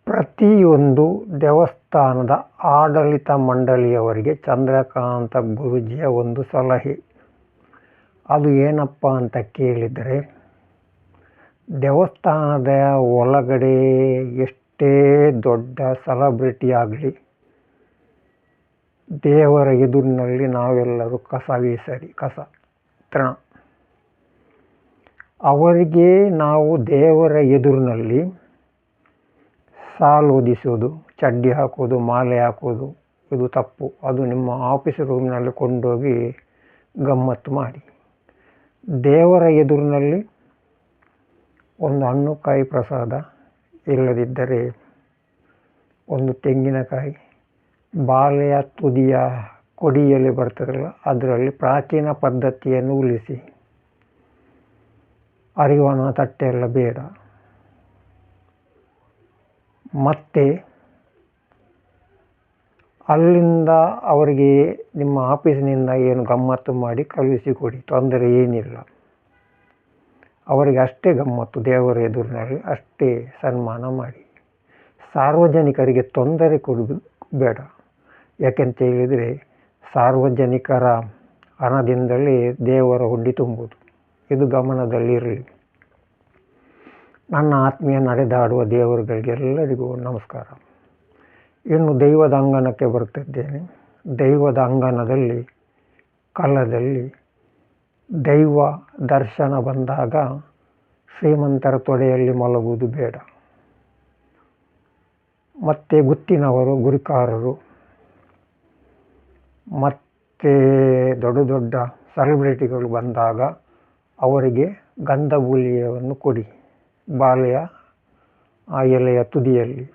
ಪ್ರತಿಯೊಂದು ದೇವಸ್ಥಾನದ ಆಡಳಿತ ಮಂಡಳಿಯವರಿಗೆ ಚಂದ್ರಕಾಂತ ಗುರೂಜಿಯ ಒಂದು ಸಲಹೆ. ಅದು ಏನಪ್ಪ ಅಂತ ಕೇಳಿದರೆ, ದೇವಸ್ಥಾನದ ಒಳಗಡೆ ಎಷ್ಟೇ ದೊಡ್ಡ ಸೆಲೆಬ್ರಿಟಿ ಆಗಲಿ, ದೇವರ ಎದುರಿನಲ್ಲಿ ನಾವೆಲ್ಲರೂ ಕಸ ತೃಣ. ಅವರಿಗೆ ನಾವು ದೇವರ ಎದುರಿನಲ್ಲಿ ಸಾಲು ಹೊದಿಸೋದು, ಚಡ್ಡಿ ಹಾಕೋದು, ಮಾಲೆ ಹಾಕೋದು ಇದು ತಪ್ಪು. ಅದು ನಿಮ್ಮ ಆಫೀಸ್ ರೂಮ್ನಲ್ಲಿ ಕೊಂಡೋಗಿ ಗಮ್ಮತ್ತು ಮಾಡಿ. ದೇವರ ಎದುರಿನಲ್ಲಿ ಒಂದು ಹಣ್ಣು ಕಾಯಿ ಪ್ರಸಾದ, ಇಲ್ಲದಿದ್ದರೆ ಒಂದು ತೆಂಗಿನಕಾಯಿ, ಬಾಳೆಯ ತುದಿಯ ಕೊಡಿಯಲ್ಲಿ ಬರ್ತದಲ್ಲ, ಅದರಲ್ಲಿ ಪ್ರಾಚೀನ ಪದ್ಧತಿಯನ್ನು ಉಳಿಸಿ. ಅರಿವಾಣ ತಟ್ಟೆ ಎಲ್ಲ ಬೇಡ. ಮತ್ತು ಅಲ್ಲಿಂದ ಅವರಿಗೆ ನಿಮ್ಮ ಆಫೀಸಿನಿಂದ ಏನು ಗಮ್ಮತ್ತು ಮಾಡಿ ಕಳುಹಿಸಿಕೊಡಿ, ತೊಂದರೆ ಏನಿಲ್ಲ. ಅವರಿಗೆ ಅಷ್ಟೇ ಗಮ್ಮತ್ತು, ದೇವರ ಎದುರಿನಲ್ಲಿ ಅಷ್ಟೇ ಸನ್ಮಾನ ಮಾಡಿ. ಸಾರ್ವಜನಿಕರಿಗೆ ತೊಂದರೆ ಬೇಡ. ಯಾಕೆಂತ ಹೇಳಿದರೆ, ಸಾರ್ವಜನಿಕರ ಹಣದಿಂದಲೇ ದೇವರ ಹುಂಡಿ ತುಂಬುವುದು. ಇದು ಗಮನದಲ್ಲಿರಲಿ. ನನ್ನ ಆತ್ಮೀಯ ನಡೆದಾಡುವ ದೇವರುಗಳಿಗೆಲ್ಲರಿಗೂ ನಮಸ್ಕಾರ. ಇನ್ನು ದೈವದ ಅಂಗನಕ್ಕೆ ಬರುತ್ತಿದ್ದೇನೆ. ದೈವದ ಅಂಗನದಲ್ಲಿ ಕಲದಲ್ಲಿ ದೈವ ದರ್ಶನ ಬಂದಾಗ ಶ್ರೀಮಂತರ ತೊಡೆಯಲ್ಲಿ ಮಲಗುವುದು ಬೇಡ. ಮತ್ತು ಗುತ್ತಿನವರು, ಗುರಿಕಾರರು ಮತ್ತು ದೊಡ್ಡ ದೊಡ್ಡ ಸೆಲೆಬ್ರಿಟಿಗಳು ಬಂದಾಗ ಅವರಿಗೆ ಗಂಧ ಗುಳಿಗೆಯನ್ನು ಕೊಡಿ, ಬಾಳೆಯ ಆ ಎಲೆಯ ತುದಿಯಲ್ಲಿ.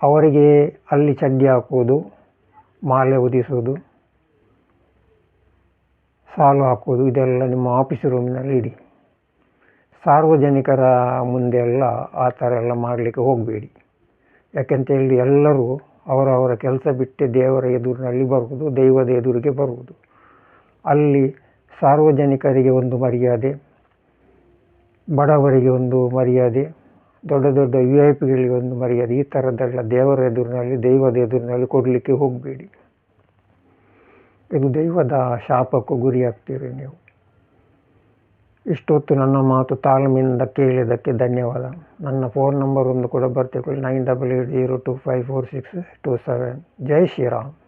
ಅವರಿಗೆ ಅಲ್ಲಿ ಚಡ್ಡಿ ಹಾಕೋದು, ಮಾಲೆ ಹೊದಿಸೋದು, ಸಾಲು ಹಾಕೋದು ಇದೆಲ್ಲ ನಿಮ್ಮ ಆಫೀಸ್ ರೂಮಿನಲ್ಲಿ ಇಡಿ. ಸಾರ್ವಜನಿಕರ ಮುಂದೆ ಎಲ್ಲ ಆ ಥರ ಎಲ್ಲ ಮಾಡಲಿಕ್ಕೆ ಹೋಗಬೇಡಿ. ಯಾಕೆಂತೇಳಿ ಎಲ್ಲರೂ ಅವರವರ ಕೆಲಸ ಬಿಟ್ಟು ದೇವರ ಎದುರಿನಲ್ಲಿ ಬರುವುದು, ದೈವದ ಎದುರಿಗೆ ಬರುವುದು. ಅಲ್ಲಿ ಸಾರ್ವಜನಿಕರಿಗೆ ಒಂದು ಮರ್ಯಾದೆ, ಬಡವರಿಗೆ ಒಂದು ಮರ್ಯಾದೆ, ದೊಡ್ಡ ದೊಡ್ಡ VIP ಗಳಿಗೆ ಒಂದು ಮರ್ಯಾದೆ, ಈ ಥರದ್ದೆಲ್ಲ ದೇವರ ಎದುರಿನಲ್ಲಿ, ದೈವದ ಎದುರಿನಲ್ಲಿ ಕೊಡಲಿಕ್ಕೆ ಹೋಗಬೇಡಿ. ಇದು ದೈವದ ಶಾಪಕ್ಕೂ ಗುರಿಯಾಗ್ತೀರಿ ನೀವು. ಇಷ್ಟೊತ್ತು ನನ್ನ ಮಾತು ತಾಳ್ಮೆಯಿಂದ ಕೇಳಿದ್ದಕ್ಕೆ ಧನ್ಯವಾದ. ನನ್ನ ಫೋನ್ ನಂಬರ್ ಒಂದು ಕೂಡ ಬರ್ತಿಕೊಳ್ಳಿ, 9880254627. ಜೈ ಶ್ರೀರಾಮ್.